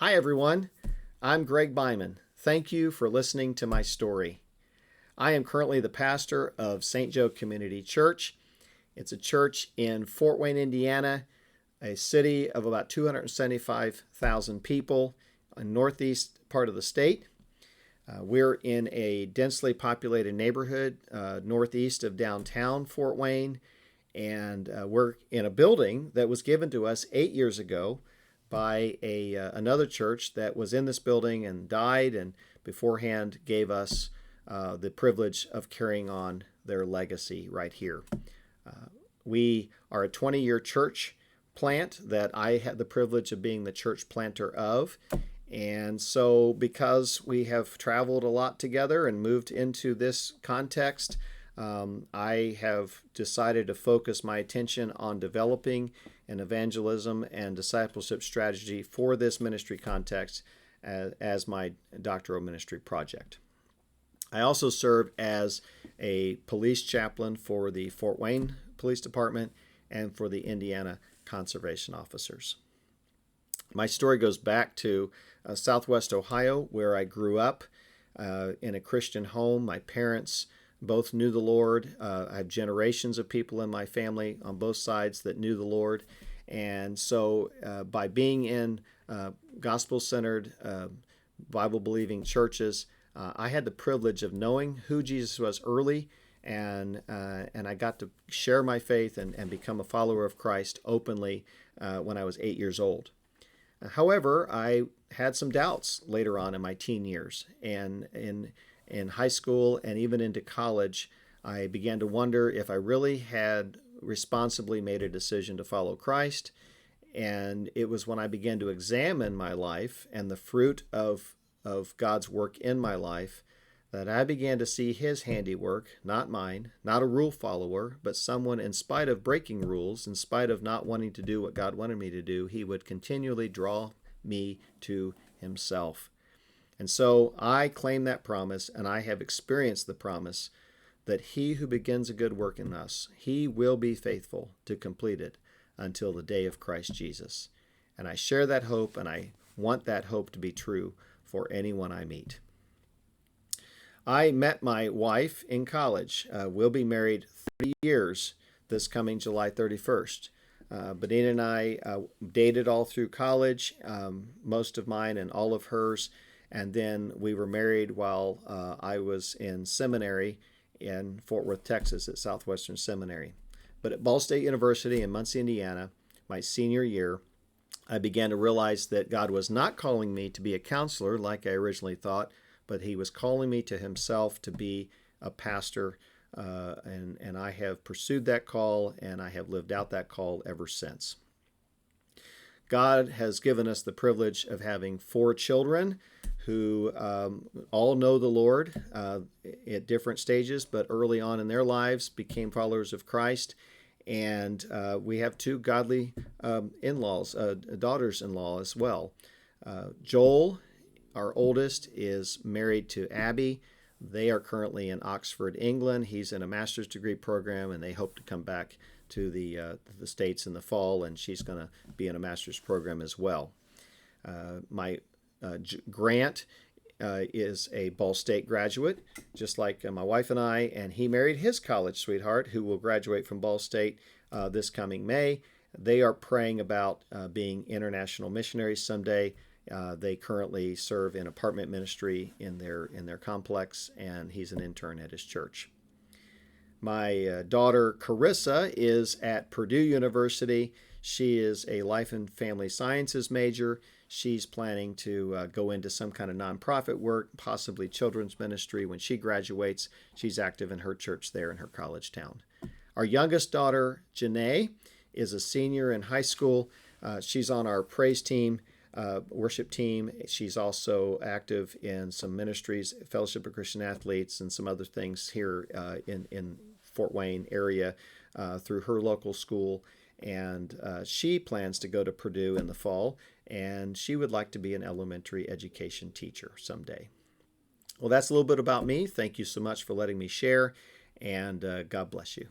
Hi, everyone. I'm Greg Byman. Thank you for listening to my story. I am currently the pastor of St. Joe Community Church. It's a church in Fort Wayne, Indiana, a city of about 275,000 people in northeast part of the state. We're in a densely populated neighborhood northeast of downtown Fort Wayne, and we're in a building that was given to us 8 years ago by another church that was in this building and died, and beforehand gave us the privilege of carrying on their legacy right here. We are a 20-year church plant that I had the privilege of being the church planter of. And so because we have traveled a lot together and moved into this context, I have decided to focus my attention on developing an evangelism and discipleship strategy for this ministry context as my doctoral ministry project. I also serve as a police chaplain for the Fort Wayne Police Department and for the Indiana Conservation Officers. My story goes back to Southwest Ohio, where I grew up in a Christian home. My parents both knew the Lord. I have generations of people in my family on both sides that knew the Lord. And so by being in gospel-centered, Bible-believing churches, I had the privilege of knowing who Jesus was early, and I got to share my faith and become a follower of Christ openly when I was 8 years old. However, I had some doubts later on in my teen years, and in high school and even into college, I began to wonder if I really had responsibly made a decision to follow Christ. And it was when I began to examine my life and the fruit of God's work in my life that I began to see His handiwork, not mine, not a rule follower, but someone, in spite of breaking rules, in spite of not wanting to do what God wanted me to do, He would continually draw me to Himself. And so I claim that promise, and I have experienced the promise that He who begins a good work in us, He will be faithful to complete it until the day of Christ Jesus. And I share that hope, and I want that hope to be true for anyone I meet. I met my wife in college. We'll be married 30 years this coming July 31st. Benita and I dated all through college, most of mine and all of hers. And then we were married while I was in seminary in Fort Worth, Texas at Southwestern Seminary. But at Ball State University in Muncie, Indiana, my senior year, I began to realize that God was not calling me to be a counselor like I originally thought, but He was calling me to Himself to be a pastor. And I have pursued that call, and I have lived out that call ever since. God has given us the privilege of having 4 children who all know the Lord at different stages, but early on in their lives became followers of Christ. And we have 2 godly in-laws, daughters-in-law as well. Joel, our oldest, is married to Abby. They are currently in Oxford, England. He's in a master's degree program, and they hope to come back to the States in the fall, and she's going to be in a master's program as well. Grant is a Ball State graduate, just like my wife and I, and he married his college sweetheart, who will graduate from Ball State this coming May. They are praying about being international missionaries someday. They currently serve in apartment ministry in their complex, and he's an intern at his church. My daughter Carissa is at Purdue University. She is a life and family sciences major. She's planning to go into some kind of nonprofit work, possibly children's ministry. When she graduates, she's active in her church there in her college town. Our youngest daughter, Janae, is a senior in high school. She's on our praise team, worship team. She's also active in some ministries, Fellowship of Christian Athletes, and some other things here in Fort Wayne area through her local school. And she plans to go to Purdue in the fall, and she would like to be an elementary education teacher someday. Well, that's a little bit about me. Thank you so much for letting me share, and God bless you.